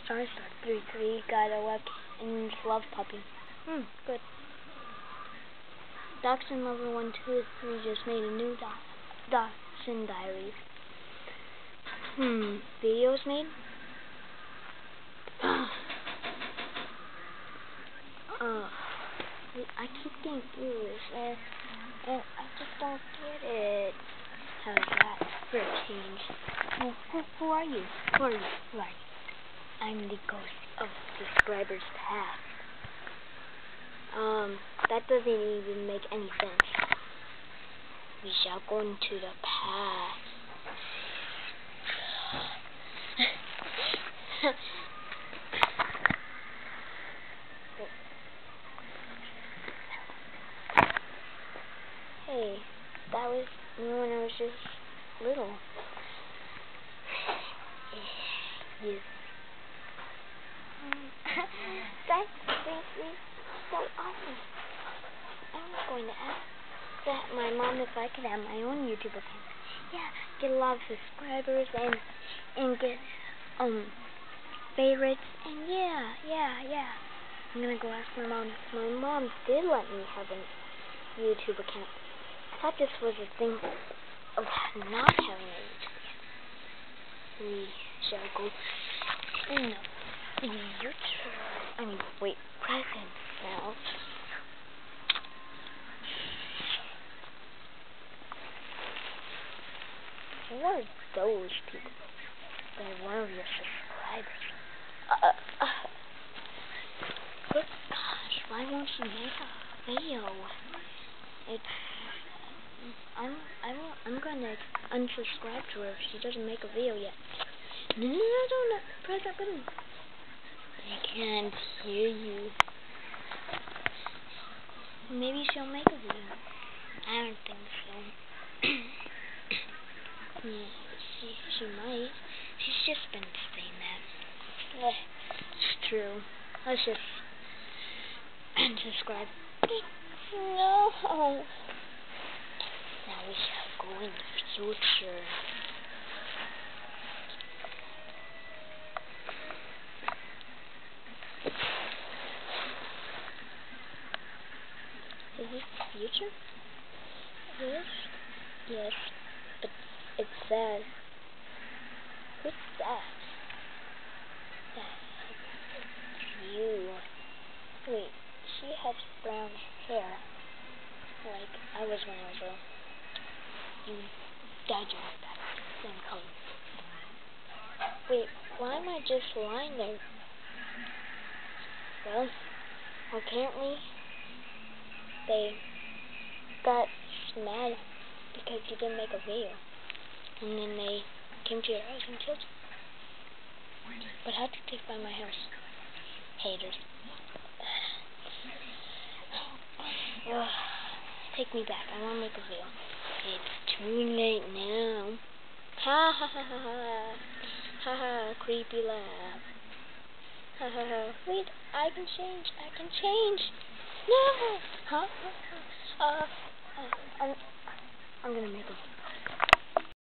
Starstar33 got a web and love puppy. Good. Dachshund Lover 123 just made a new Dachshund Diaries. Videos made? I keep getting views and I just don't get it. How's that for a change? Who are you? Who are you? I'm the ghost of subscribers past. That doesn't even make any sense. We shall go into the past. Hey, that was me when I was just little. Yes. That makes me so awesome. I was going to ask my mom if I could have my own YouTube account. Yeah, get a lot of subscribers and get favorites and yeah. I'm gonna go ask my mom. My mom did let me have a YouTube account. I thought this was a thing of not having a YouTube account. We shall go in the future. Present now. Who are those people? They're one of your subscribers. Good gosh, why won't she make a video? I'm gonna unsubscribe to her if she doesn't make a video yet. No, don't press that button. I can't hear you. Maybe she'll make a video. I don't think so. She might. She's just been saying that. It's true. Let's just unsubscribe. No. Now we shall go in the future. Is this the future? Yes. Yes. But it's sad. Who's that? That's you. Wait, she has brown hair. Like I was when I was little. You dyed your hair back. Same color. Wait, why am I just lying there? Well, apparently they got mad because you didn't make a video. And then they came to your house and killed you. But how'd you take by my house? Haters. Take me back. I want to make a video. It's too late now. Ha ha ha ha ha. Ha ha, creepy laugh. Ha ha ha. Wait, I can change. No! Huh? I'm gonna make a